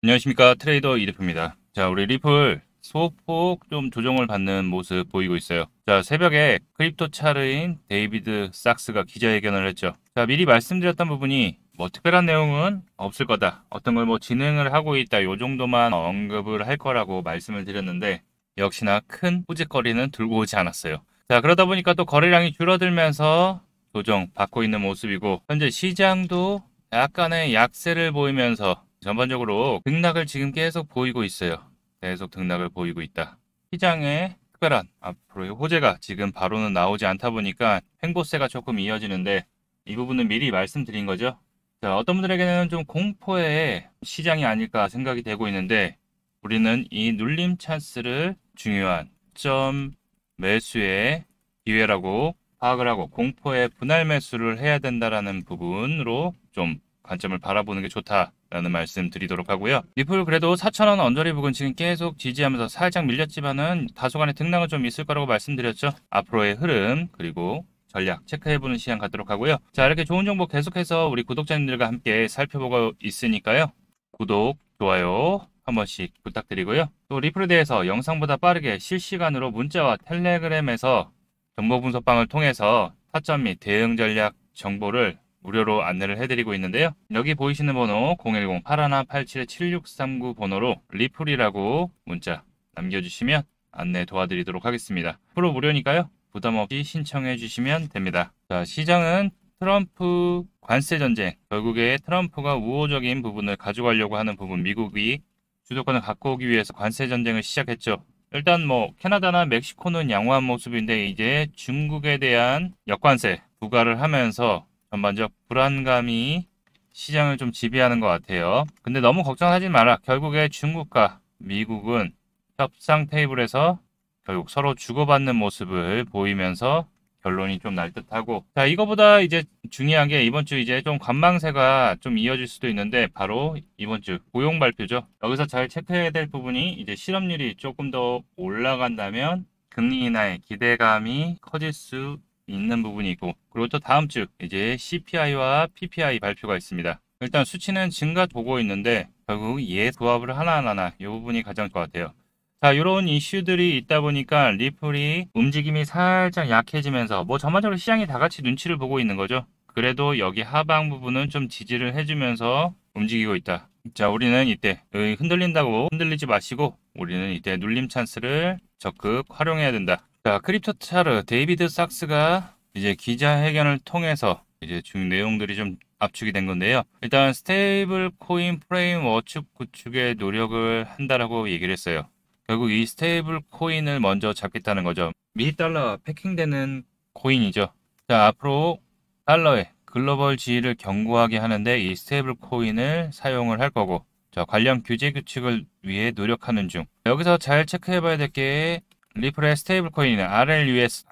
안녕하십니까, 트레이더 이대표입니다. 자, 우리 리플 소폭 좀 조정을 받는 모습 보이고 있어요. 자, 새벽에 크립토 차르인 데이비드 sak스가 기자회견을 했죠. 자, 미리 말씀드렸던 부분이 뭐 특별한 내용은 없을 거다, 어떤 걸 뭐 진행을 하고 있다, 요 정도만 언급을 할 거라고 말씀을 드렸는데, 역시나 큰 후직거리는 들고 오지 않았어요. 자, 그러다 보니까 또 거래량이 줄어들면서 조정 받고 있는 모습이고, 현재 시장도 약간의 약세를 보이면서 전반적으로 등락을 지금 계속 보이고 있어요. 계속 등락을 보이고 있다. 시장에 특별한 앞으로의 호재가 지금 바로는 나오지 않다 보니까 횡보세가 조금 이어지는데, 이 부분은 미리 말씀드린 거죠. 자, 어떤 분들에게는 좀 공포의 시장이 아닐까 생각이 되고 있는데, 우리는 이 눌림 찬스를 중요한 점 매수의 기회라고 파악을 하고 공포의 분할 매수를 해야 된다라는 부분으로 좀 관점을 바라보는 게 좋다라는 말씀 드리도록 하고요. 리플 그래도 4,000원 언저리 부근 지금 계속 지지하면서 살짝 밀렸지만은 다소간의 등락은 좀 있을 거라고 말씀드렸죠. 앞으로의 흐름 그리고 전략 체크해보는 시간 갖도록 하고요. 자, 이렇게 좋은 정보 계속해서 우리 구독자님들과 함께 살펴보고 있으니까요. 구독, 좋아요 한 번씩 부탁드리고요. 또 리플에 대해서 영상보다 빠르게 실시간으로 문자와 텔레그램에서 정보 분석방을 통해서 타점 및 대응 전략 정보를 무료로 안내를 해드리고 있는데요. 여기 보이시는 번호 010-8187-7639 번호로 리플이라고 문자 남겨주시면 안내 도와드리도록 하겠습니다. 프로 무료니까요. 부담없이 신청해 주시면 됩니다. 자, 시장은 트럼프 관세 전쟁, 결국에 트럼프가 우호적인 부분을 가져가려고 하는 부분, 미국이 주도권을 갖고 오기 위해서 관세 전쟁을 시작했죠. 일단 뭐 캐나다나 멕시코는 양호한 모습인데, 이제 중국에 대한 역관세 부과를 하면서 전반적 불안감이 시장을 좀 지배하는 것 같아요. 근데 너무 걱정하지 마라. 결국에 중국과 미국은 협상 테이블에서 결국 서로 주고받는 모습을 보이면서 결론이 좀 날 듯하고, 자, 이거보다 이제 중요한 게 이번 주 이제 좀 관망세가 좀 이어질 수도 있는데, 바로 이번 주 고용 발표죠. 여기서 잘 체크해야 될 부분이, 이제 실업률이 조금 더 올라간다면 금리 인하의 기대감이 커질 수 있는 부분이고, 그리고 또 다음 주 이제 CPI와 PPI 발표가 있습니다. 일단 수치는 증가 보고 있는데 결국 부합을 하나하나 이 부분이 가장 좋을 것 같아요. 자, 이런 이슈들이 있다 보니까 리플이 움직임이 살짝 약해지면서 뭐 전반적으로 시장이 다 같이 눈치를 보고 있는 거죠. 그래도 여기 하방 부분은 좀 지지를 해주면서 움직이고 있다. 자, 우리는 이때 흔들린다고 흔들리지 마시고, 우리는 이때 눌림 찬스를 적극 활용해야 된다. 자, 크립토 차르 데이비드 sak스가 이제 기자회견을 통해서 이제 중 내용들이 좀 압축이 된 건데요. 일단 스테이블 코인 프레임워크 구축에 노력을 한다라고 얘기를 했어요. 결국 이 스테이블 코인을 먼저 잡겠다는 거죠. 미 달러 패킹되는 코인이죠. 자, 앞으로 달러의 글로벌 지위를 견고하게 하는데 이 스테이블 코인을 사용을 할 거고, 자, 관련 규제 규칙을 위해 노력하는 중. 여기서 잘 체크해 봐야 될 게, 리플의 스테이블 코인은 RLUS,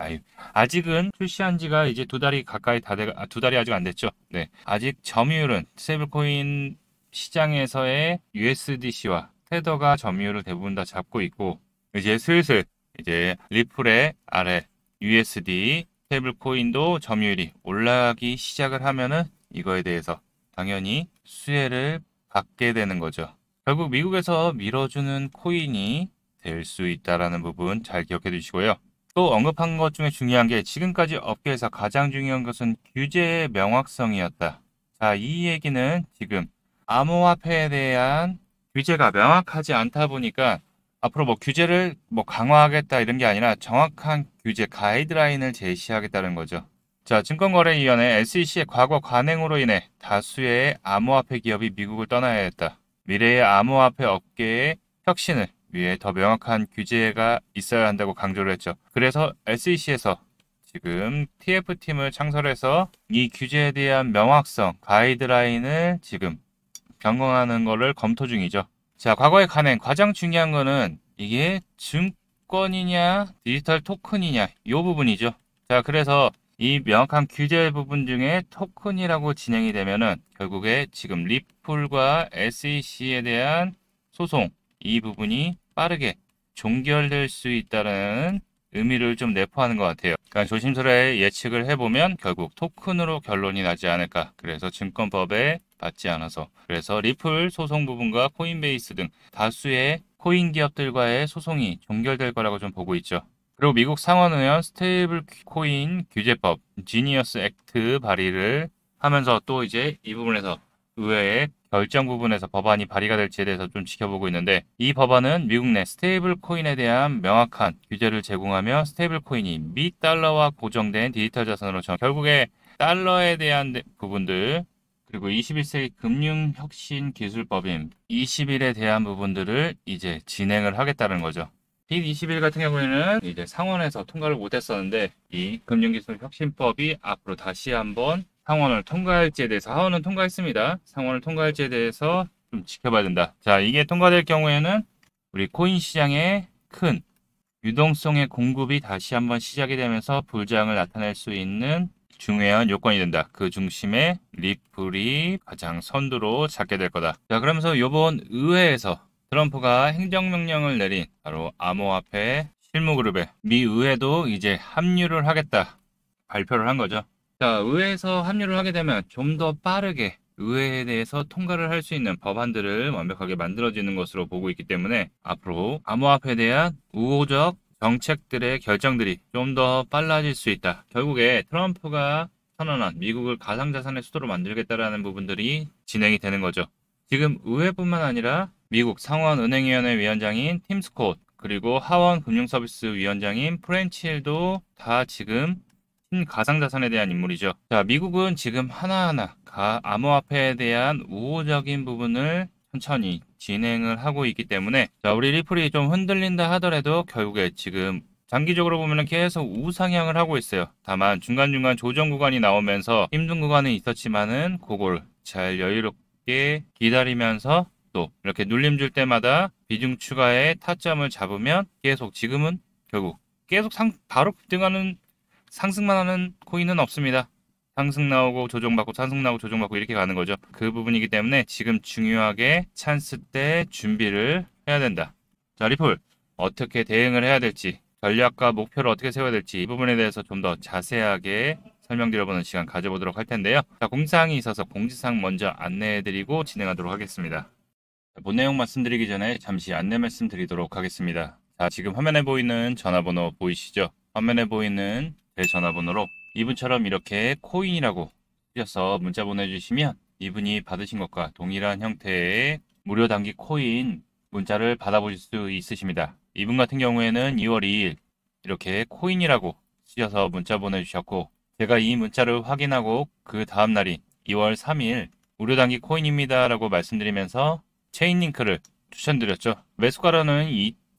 아직은 출시한 지가 이제 두 달이 가까이 두 달이 아직 안 됐죠. 네. 아직 점유율은 스테이블 코인 시장에서의 USDC와 테더가 점유율을 대부분 다 잡고 있고, 이제 슬슬 이제 리플의 RL, USD, 스테이블 코인도 점유율이 올라가기 시작을 하면은 이거에 대해서 당연히 수혜를 받게 되는 거죠. 결국 미국에서 밀어주는 코인이 될 수 있다라는 부분 잘 기억해 두시고요. 또 언급한 것 중에 중요한 게, 지금까지 업계에서 가장 중요한 것은 규제의 명확성이었다. 자, 이 얘기는 지금 암호화폐에 대한 규제가 명확하지 않다 보니까 앞으로 뭐 규제를 뭐 강화하겠다 이런 게 아니라 정확한 규제 가이드라인을 제시하겠다는 거죠. 자, 증권거래위원회 SEC의 과거 관행으로 인해 다수의 암호화폐 기업이 미국을 떠나야 했다. 미래의 암호화폐 업계의 혁신을 위해 더 명확한 규제가 있어야 한다고 강조를 했죠. 그래서 SEC에서 지금 TF팀을 창설해서 이 규제에 대한 명확성, 가이드라인을 지금 변경하는 거를 검토 중이죠. 자, 과거의 관행, 가장 중요한 거는 이게 증권이냐 디지털 토큰이냐 이 부분이죠. 자, 그래서 이 명확한 규제 부분 중에 토큰이라고 진행이 되면은 결국에 지금 리플과 SEC에 대한 소송, 이 부분이 빠르게 종결될 수 있다는 의미를 좀 내포하는 것 같아요. 그러니까 조심스레 예측을 해보면 결국 토큰으로 결론이 나지 않을까. 그래서 증권법에 받지 않아서. 그래서 리플 소송 부분과 코인베이스 등 다수의 코인 기업들과의 소송이 종결될 거라고 좀 보고 있죠. 그리고 미국 상원의원 스테이블 코인 규제법 지니어스 액트 발의를 하면서 또 이제 이 부분에서 의회의 결정 부분에서 법안이 발의가 될지에 대해서 좀 지켜보고 있는데, 이 법안은 미국 내 스테이블 코인에 대한 명확한 규제를 제공하며 스테이블 코인이 미 달러와 고정된 디지털 자산으로 결국에 달러에 대한 부분들, 그리고 21세기 금융혁신기술법인 21에 대한 부분들을 이제 진행을 하겠다는 거죠. 빅 21 같은 경우에는 이제 상원에서 통과를 못했었는데, 이 금융기술혁신법이 앞으로 다시 한번 상원을 통과할지에 대해서, 하원은 통과했습니다. 상원을 통과할지에 대해서 좀 지켜봐야 된다. 자, 이게 통과될 경우에는 우리 코인 시장에 큰 유동성의 공급이 다시 한번 시작이 되면서 불장을 나타낼 수 있는 중요한 요건이 된다. 그 중심에 리플이 가장 선두로 잡게 될 거다. 자, 그러면서 이번 의회에서 트럼프가 행정명령을 내린 바로 암호화폐 실무그룹에 미 의회도 이제 합류를 하겠다 발표를 한 거죠. 자, 의회에서 합류를 하게 되면 좀 더 빠르게 의회에 대해서 통과를 할 수 있는 법안들을 완벽하게 만들어지는 것으로 보고 있기 때문에 앞으로 암호화폐에 대한 우호적 정책들의 결정들이 좀 더 빨라질 수 있다. 결국에 트럼프가 선언한 미국을 가상자산의 수도로 만들겠다라는 부분들이 진행이 되는 거죠. 지금 의회뿐만 아니라 미국 상원은행위원회 위원장인 팀 스콧, 그리고 하원 금융서비스 위원장인 프렌치 힐도 다 지금 가상자산에 대한 인물이죠. 자, 미국은 지금 하나하나 암호화폐에 대한 우호적인 부분을 천천히 진행을 하고 있기 때문에, 자, 우리 리플이 좀 흔들린다 하더라도 결국에 지금 장기적으로 보면 계속 우상향을 하고 있어요. 다만 중간중간 조정 구간이 나오면서 힘든 구간은 있었지만은 그걸 잘 여유롭게 기다리면서 또 이렇게 눌림 줄 때마다 비중 추가에 타점을 잡으면 계속, 지금은 결국 계속 바로 급등하는, 상승만 하는 코인은 없습니다. 상승 나오고 조정받고 상승 나오고 조정받고 이렇게 가는 거죠. 그 부분이기 때문에 지금 중요하게 찬스 때 준비를 해야 된다. 자, 리플 어떻게 대응을 해야 될지, 전략과 목표를 어떻게 세워야 될지, 이 부분에 대해서 좀 더 자세하게 설명드려보는 시간 가져보도록 할 텐데요. 자, 공지사항이 있어서 공지사항 먼저 안내해드리고 진행하도록 하겠습니다. 자, 본 내용 말씀드리기 전에 잠시 안내 말씀드리도록 하겠습니다. 자, 지금 화면에 보이는 전화번호 보이시죠? 화면에 보이는 제 전화번호로 이분처럼 이렇게 코인이라고 쓰셔서 문자 보내주시면 이분이 받으신 것과 동일한 형태의 무료 단기 코인 문자를 받아보실 수 있으십니다. 이분 같은 경우에는 2월 2일 이렇게 코인이라고 쓰셔서 문자 보내주셨고, 제가 이 문자를 확인하고 그 다음 날인 2월 3일 무료 단기 코인입니다 라고 말씀드리면서 체인 링크를 추천드렸죠. 매수가로는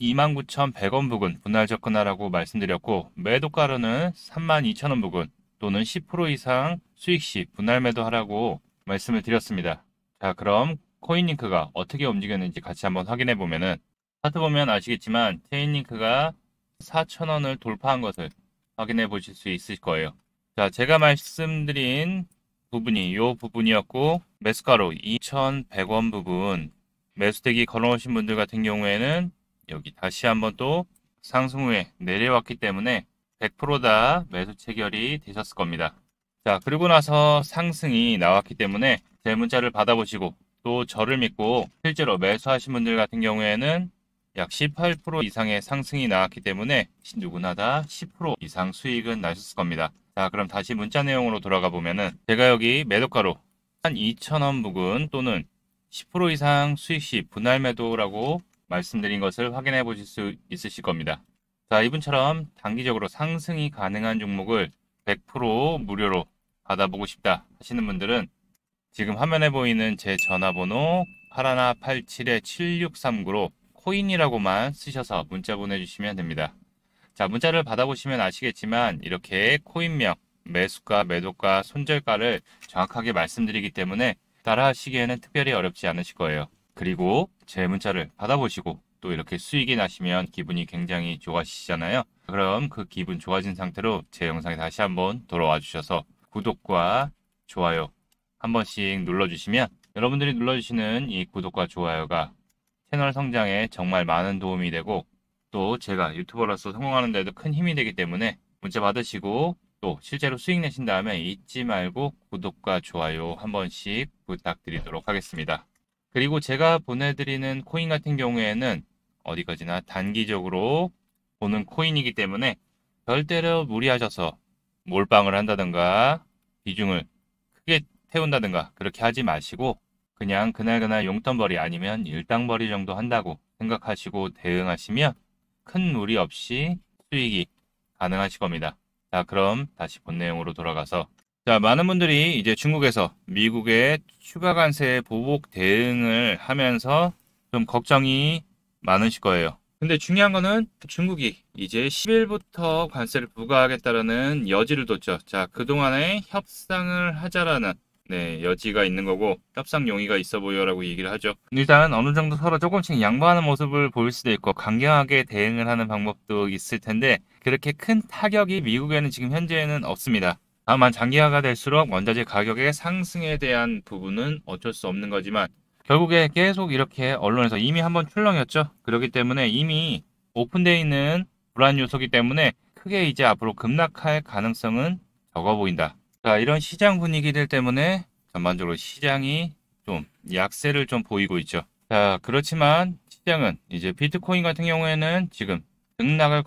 29,100원 부근 분할 접근하라고 말씀드렸고, 매도가로는 32,000원 부근 또는 10% 이상 수익 시 분할 매도하라고 말씀을 드렸습니다. 자, 그럼 코인링크가 어떻게 움직였는지 같이 한번 확인해 보면은, 차트 보면 아시겠지만 체인링크가 4,000원을 돌파한 것을 확인해 보실 수 있을 거예요. 자, 제가 말씀드린 부분이 이 부분이었고, 매수가로 2,100원 부분 매수대기 걸어오신 분들 같은 경우에는 여기 다시 한번 또 상승 후에 내려왔기 때문에 100% 다 매수 체결이 되셨을 겁니다. 자, 그리고 나서 상승이 나왔기 때문에 제 문자를 받아보시고 또 저를 믿고 실제로 매수하신 분들 같은 경우에는 약 18% 이상의 상승이 나왔기 때문에 누구나 다 10% 이상 수익은 나셨을 겁니다. 자, 그럼 다시 문자 내용으로 돌아가 보면은 제가 여기 매도가로 한 2,000원 부근 또는 10% 이상 수익 시 분할 매도라고 말씀드린 것을 확인해 보실 수 있으실 겁니다. 자, 이분처럼 단기적으로 상승이 가능한 종목을 100% 무료로 받아보고 싶다 하시는 분들은 지금 화면에 보이는 제 전화번호 8187-7639로 코인이라고만 쓰셔서 문자 보내주시면 됩니다. 자, 문자를 받아보시면 아시겠지만 이렇게 코인명, 매수가, 매도가, 손절가를 정확하게 말씀드리기 때문에 따라하시기에는 특별히 어렵지 않으실 거예요. 그리고 제 문자를 받아보시고 또 이렇게 수익이 나시면 기분이 굉장히 좋아지시잖아요. 그럼 그 기분 좋아진 상태로 제 영상에 다시 한번 돌아와 주셔서 구독과 좋아요 한 번씩 눌러주시면, 여러분들이 눌러주시는 이 구독과 좋아요가 채널 성장에 정말 많은 도움이 되고 또 제가 유튜버로서 성공하는 데도 큰 힘이 되기 때문에 문자 받으시고 또 실제로 수익 내신 다음에 잊지 말고 구독과 좋아요 한 번씩 부탁드리도록 하겠습니다. 그리고 제가 보내드리는 코인 같은 경우에는 어디까지나 단기적으로 보는 코인이기 때문에 절대로 무리하셔서 몰빵을 한다든가 비중을 크게 태운다든가 그렇게 하지 마시고 그냥 그날그날 용돈벌이 아니면 일당벌이 정도 한다고 생각하시고 대응하시면 큰 무리 없이 수익이 가능하실 겁니다. 자, 그럼 다시 본 내용으로 돌아가서 자, 많은 분들이 이제 중국에서 미국의 추가 관세 보복 대응을 하면서 좀 걱정이 많으실 거예요. 근데 중요한 거는 중국이 이제 10일부터 관세를 부과하겠다라는 여지를 뒀죠. 자, 그동안에 협상을 하자라는 여지가 있는 거고 협상 용의가 있어 보여라고 얘기를 하죠. 일단 어느 정도 서로 조금씩 양보하는 모습을 보일 수도 있고 강경하게 대응을 하는 방법도 있을 텐데 그렇게 큰 타격이 미국에는 지금 현재는 없습니다. 다만 장기화가 될수록 원자재 가격의 상승에 대한 부분은 어쩔 수 없는 거지만 결국에 계속 이렇게 언론에서 이미 한번 출렁였죠. 그렇기 때문에 이미 오픈되어 있는 불안 요소이기 때문에 크게 이제 앞으로 급락할 가능성은 적어 보인다. 자, 이런 시장 분위기들 때문에 전반적으로 시장이 좀 약세를 좀 보이고 있죠. 자, 그렇지만 시장은 이제 비트코인 같은 경우에는 지금 등락을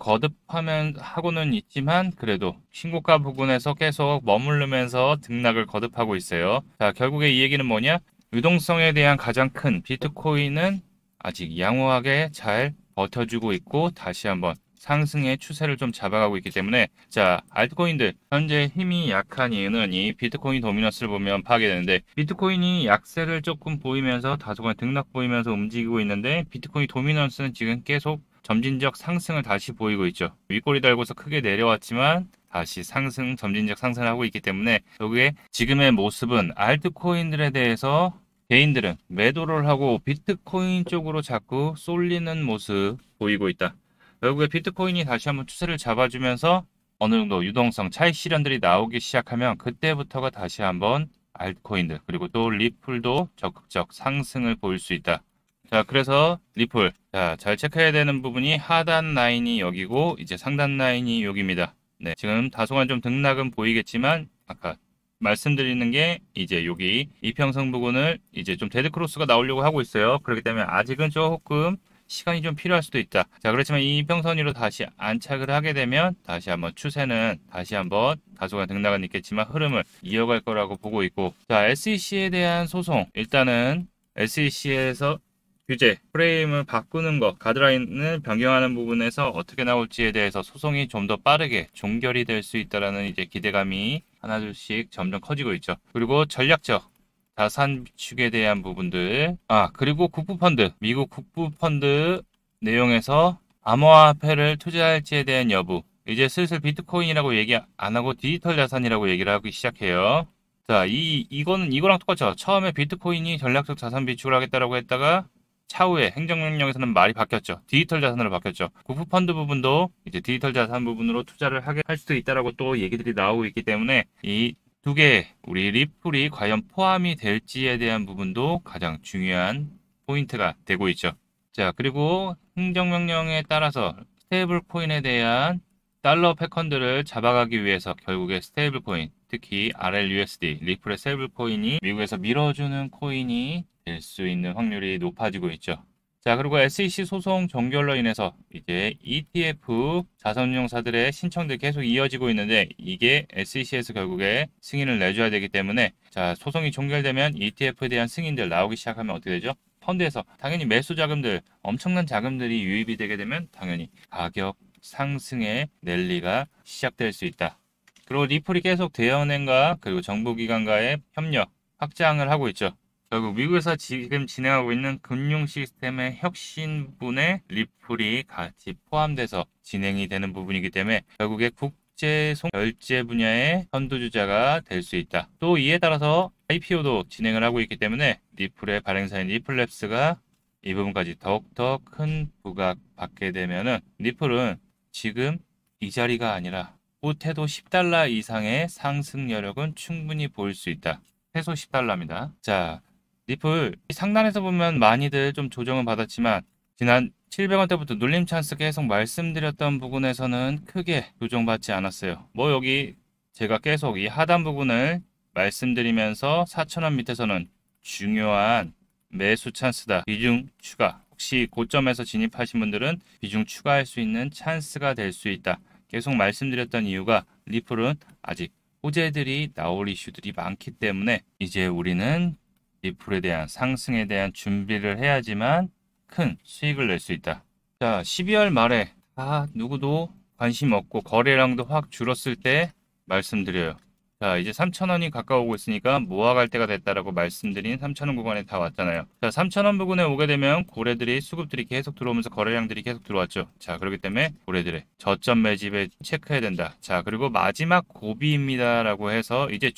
하고는 있지만 그래도 신고가 부근에서 계속 머무르면서 등락을 거듭하고 있어요. 자, 결국에 이 얘기는 뭐냐? 유동성에 대한 가장 큰 비트코인은 아직 양호하게 잘 버텨주고 있고 다시 한번 상승의 추세를 좀 잡아가고 있기 때문에 자, 알트코인들 현재 힘이 약한 이유는 이 비트코인 도미넌스를 보면 파악되는데 비트코인이 약세를 조금 보이면서 다소간 등락 보이면서 움직이고 있는데 비트코인 도미넌스는 지금 계속 점진적 상승을 다시 보이고 있죠. 윗꼬리 달고서 크게 내려왔지만 다시 점진적 상승을 하고 있기 때문에 여기에 지금의 모습은 알트코인들에 대해서 개인들은 매도를 하고 비트코인 쪽으로 자꾸 쏠리는 모습 보이고 있다. 결국에 비트코인이 다시 한번 추세를 잡아주면서 어느 정도 유동성 차익 실현들이 나오기 시작하면 그때부터가 다시 한번 알트코인들 그리고 또 리플도 적극적 상승을 보일 수 있다. 자, 그래서 리플 잘 체크해야 되는 부분이 하단 라인이 여기고 이제 상단 라인이 여기입니다. 네, 지금 다소간 좀 등락은 보이겠지만 아까 말씀드리는 게 이제 여기 이평선 부근을 이제 좀 데드크로스가 나오려고 하고 있어요. 그렇기 때문에 아직은 조금 시간이 좀 필요할 수도 있다. 자, 그렇지만 이 이평선 위로 다시 안착을 하게 되면 다시 한번 추세는 다시 한번 다소간 등락은 있겠지만 흐름을 이어갈 거라고 보고 있고 자, SEC에 대한 소송 일단은 SEC에서 규제, 프레임을 바꾸는 것, 가드라인을 변경하는 부분에서 어떻게 나올지에 대해서 소송이 좀 더 빠르게 종결이 될 수 있다라는 이제 기대감이 하나둘씩 점점 커지고 있죠. 그리고 전략적 자산 비축에 대한 부분들, 그리고 국부펀드, 미국 국부펀드 내용에서 암호화폐를 투자할지에 대한 여부, 이제 슬슬 비트코인이라고 얘기 안 하고 디지털 자산이라고 얘기를 하기 시작해요. 자, 이거랑 똑같죠. 처음에 비트코인이 전략적 자산 비축을 하겠다라고 했다가 차후에 행정명령에서는 말이 바뀌었죠. 디지털 자산으로 바뀌었죠. 국부펀드 부분도 이제 디지털 자산 부분으로 투자를 하게 할 수도 있다라고 또 얘기들이 나오고 있기 때문에 이 두 개, 우리 리플이 과연 포함이 될지에 대한 부분도 가장 중요한 포인트가 되고 있죠. 자, 그리고 행정명령에 따라서 스테이블 코인에 대한 달러 패컨들을 잡아가기 위해서 결국에 스테이블 코인, 특히 RLUSD, 리플의 스테이블 코인이 미국에서 밀어주는 코인이 될 수 있는 확률이 높아지고 있죠. 자, 그리고 SEC 소송 종결로 인해서 이제 ETF 자산운용사들의 신청들이 계속 이어지고 있는데 이게 SEC에서 결국에 승인을 내줘야 되기 때문에 자, 소송이 종결되면 ETF에 대한 승인들 나오기 시작하면 어떻게 되죠? 펀드에서 당연히 매수 자금들, 엄청난 자금들이 유입이 되게 되면 당연히 가격 상승의 랠리가 시작될 수 있다. 그리고 리플이 계속 대은행과 그리고 정부기관과의 협력 확장을 하고 있죠. 결국 미국에서 지금 진행하고 있는 금융 시스템의 혁신분에 리플이 같이 포함돼서 진행이 되는 부분이기 때문에 결국에 국제 결제 분야의 선두주자가 될 수 있다. 또 이에 따라서 IPO도 진행을 하고 있기 때문에 리플의 발행사인 리플랩스가 이 부분까지 더욱더 큰 부각 받게 되면은 리플은 지금 이 자리가 아니라 못해도 $10 이상의 상승 여력은 충분히 보일 수 있다. 최소 $10입니다. 자, 리플 상단에서 보면 많이들 좀 조정을 받았지만 지난 700원대부터 눌림 찬스 계속 말씀드렸던 부분에서는 크게 조정받지 않았어요. 뭐 여기 제가 계속 이 하단 부분을 말씀드리면서 4,000원 밑에서는 중요한 매수 찬스다. 비중 추가. 혹시 고점에서 진입하신 분들은 비중 추가할 수 있는 찬스가 될 수 있다. 계속 말씀드렸던 이유가 리플은 아직 호재들이 나올 이슈들이 많기 때문에 이제 우리는 리플에 대한 상승에 대한 준비를 해야지만 큰 수익을 낼 수 있다. 자, 12월 말에 누구도 관심 없고 거래량도 확 줄었을 때 말씀드려요. 자, 이제 3,000원이 가까우고 있으니까 모아갈 때가 됐다라고 말씀드린 3,000원 구간에 다 왔잖아요. 자, 3,000원 부근에 오게 되면 고래들이 수급들이 계속 들어오면서 거래량들이 계속 들어왔죠. 자, 그렇기 때문에 고래들의 저점 매집에 체크해야 된다. 자, 그리고 마지막 고비입니다라고 해서 이제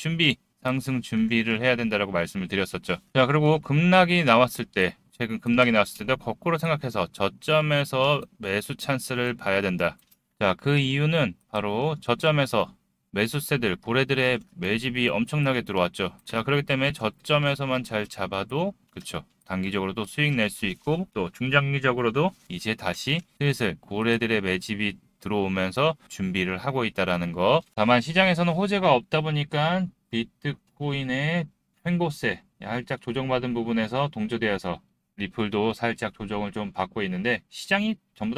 상승 준비를 해야 된다라고 말씀을 드렸었죠. 자, 그리고 급락이 나왔을 때 최근 급락이 나왔을 때도 거꾸로 생각해서 저점에서 매수 찬스를 봐야 된다. 자, 그 이유는 바로 저점에서 매수세들, 고래들의 매집이 엄청나게 들어왔죠. 자, 그렇기 때문에 저점에서만 잘 잡아도 그쵸. 단기적으로도 수익 낼 수 있고 또 중장기적으로도 이제 다시 슬슬 고래들의 매집이 들어오면서 준비를 하고 있다라는 거. 다만 시장에서는 호재가 없다 보니까 비트코인의 횡보세 살짝 조정받은 부분에서 동조되어서 리플도 살짝 조정을 좀 받고 있는데 시장이 전부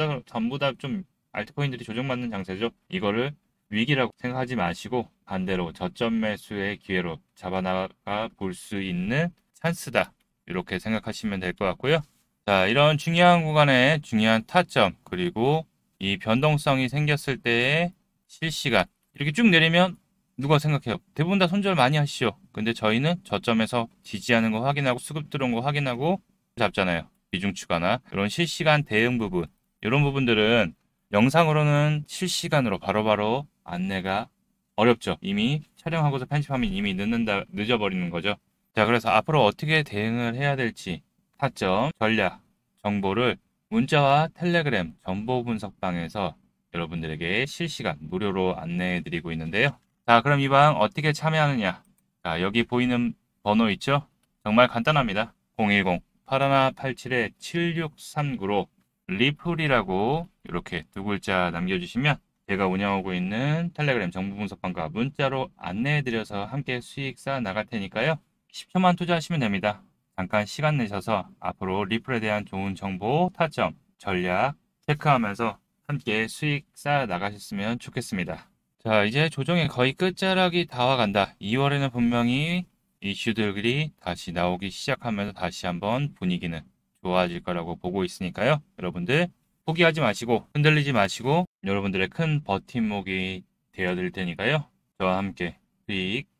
다 좀 알트코인들이 조정받는 장세죠. 이거를 위기라고 생각하지 마시고 반대로 저점 매수의 기회로 잡아나가 볼 수 있는 찬스다. 이렇게 생각하시면 될 것 같고요. 자, 이런 중요한 구간에 중요한 타점 그리고 이 변동성이 생겼을 때의 실시간 이렇게 쭉 내리면 누가 생각해요? 대부분 다 손절 많이 하시죠. 근데 저희는 저점에서 지지하는 거 확인하고 수급 들어온 거 확인하고 잡잖아요. 비중 추가나 이런 실시간 대응 부분 이런 부분들은 영상으로는 실시간으로 바로바로 안내가 어렵죠. 이미 촬영하고서 편집하면 이미 늦어버리는 거죠. 자, 그래서 앞으로 어떻게 대응을 해야 될지 타점, 전략, 정보를 문자와 텔레그램 정보 분석방에서 여러분들에게 실시간 무료로 안내해 드리고 있는데요. 자, 그럼 이 방 어떻게 참여하느냐? 자, 여기 보이는 번호 있죠? 정말 간단합니다. 010-8187-7639로 리플이라고 이렇게 두 글자 남겨주시면 제가 운영하고 있는 텔레그램 정보 분석방과 문자로 안내해드려서 함께 수익 쌓아 나갈 테니까요. 10초만 투자하시면 됩니다. 잠깐 시간 내셔서 앞으로 리플에 대한 좋은 정보, 타점, 전략 체크하면서 함께 수익 쌓아 나가셨으면 좋겠습니다. 자, 이제 조정의 거의 끝자락이 다 와간다. 2월에는 분명히 이슈들이 다시 나오기 시작하면서 다시 한번 분위기는 좋아질 거라고 보고 있으니까요. 여러분들 포기하지 마시고 흔들리지 마시고 여러분들의 큰 버팀목이 되어드릴 테니까요. 저와 함께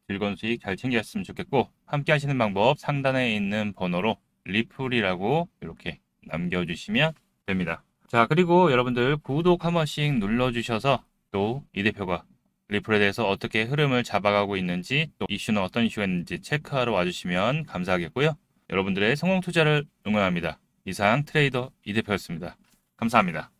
즐거운 수익 잘 챙겼으면 좋겠고 함께 하시는 방법 상단에 있는 번호로 리플이라고 이렇게 남겨주시면 됩니다. 자, 그리고 여러분들 구독 한 번씩 눌러주셔서 또 이 대표가 리플에 대해서 어떻게 흐름을 잡아가고 있는지 또 이슈는 어떤 이슈가 있는지 체크하러 와주시면 감사하겠고요. 여러분들의 성공 투자를 응원합니다. 이상 트레이더 이 대표였습니다. 감사합니다.